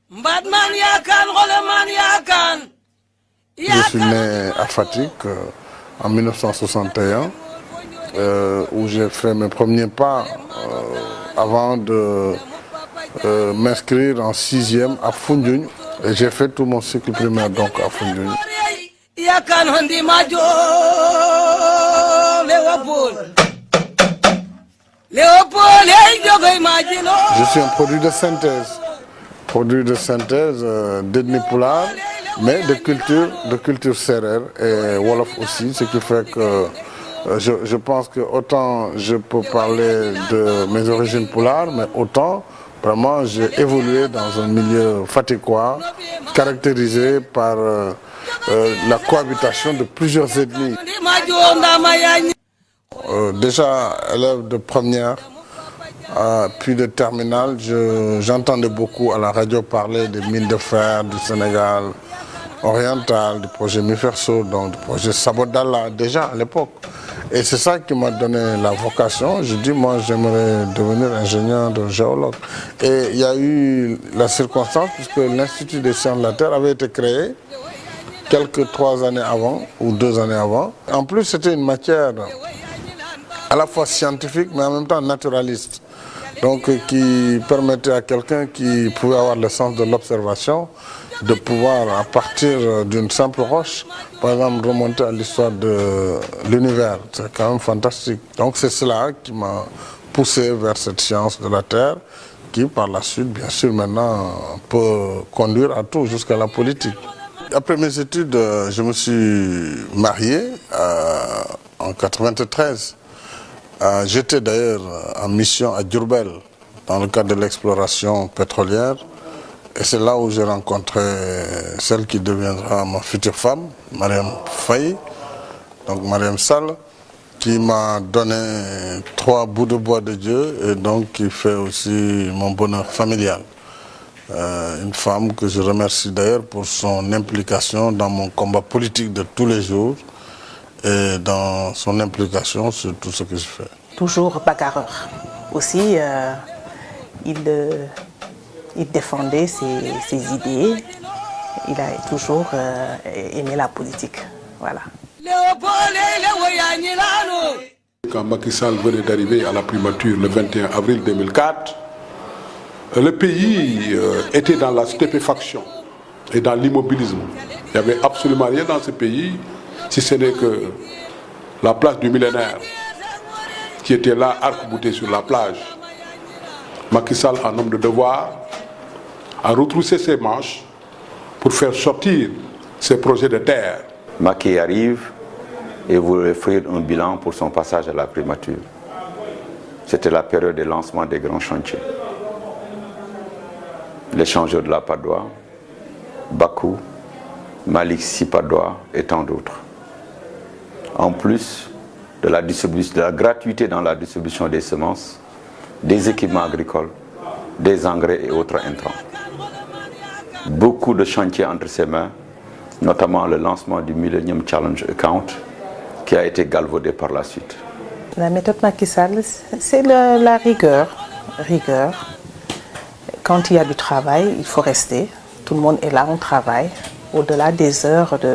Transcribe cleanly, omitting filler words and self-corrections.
Je suis né à Fatick en 1961, où j'ai fait mes premiers pas avant de m'inscrire en 6e à Foundiougne. Et j'ai fait tout mon cycle primaire donc à Foundiougne. Je suis un produit de synthèse d'ethnie Pulaar, mais de culture sérère et wolof aussi, ce qui fait que je pense que autant je peux parler de mes origines Pulaar, mais autant vraiment j'ai évolué dans un milieu fatickois caractérisé par la cohabitation de plusieurs ethnies. Déjà élève de première, puis de terminale, j'entendais beaucoup à la radio parler des mines de fer du Sénégal oriental, du projet Miferso, donc du projet Sabodala, déjà à l'époque. Et c'est ça qui m'a donné la vocation. Je dis, moi, j'aimerais devenir ingénieur de géologue. Et il y a eu la circonstance, puisque l'Institut des sciences de la Terre avait été créé quelques 3 années avant, ou 2 années avant. En plus, c'était une matière à la fois scientifique, mais en même temps naturaliste. Donc, qui permettait à quelqu'un qui pouvait avoir le sens de l'observation de pouvoir, à partir d'une simple roche, par exemple, remonter à l'histoire de l'univers. C'est quand même fantastique. Donc, c'est cela qui m'a poussé vers cette science de la Terre, qui, par la suite, bien sûr, maintenant, peut conduire à tout, jusqu'à la politique. Après mes études, je me suis marié en 1993. J'étais d'ailleurs en mission à Diourbel dans le cadre de l'exploration pétrolière et c'est là où j'ai rencontré celle qui deviendra ma future femme, Mariam Faye, donc Mariam Sall, qui m'a donné 3 bouts de bois de Dieu et donc qui fait aussi mon bonheur familial. Une femme que je remercie d'ailleurs pour son implication dans mon combat politique de tous les jours et dans son implication sur tout ce que je fais. Toujours bagarreur. Aussi, il défendait ses idées. Il a toujours aimé la politique. Voilà. Quand Macky Sall venait d'arriver à la primature le 21 avril 2004, le pays était dans la stupéfaction et dans l'immobilisme. Il n'y avait absolument rien dans ce pays, si ce n'est que la place du millénaire, qui était là, arc-bouté sur la plage. Macky Sall, en homme de devoir, a retroussé ses manches pour faire sortir ses projets de terre. Macky arrive et voulait offrir un bilan pour son passage à la primature. C'était la période de lancement des grands chantiers. L'échangeur de la Padoie, Bakou, Malick Sy Padoie et tant d'autres. En plus de la gratuité dans la distribution des semences, des équipements agricoles, des engrais et autres intrants. Beaucoup de chantiers entre ses mains, notamment le lancement du Millennium Challenge Account, qui a été galvaudé par la suite. La méthode Macky Sall, c'est la rigueur. Quand il y a du travail, il faut rester. Tout le monde est là, on travaille, au-delà des heures de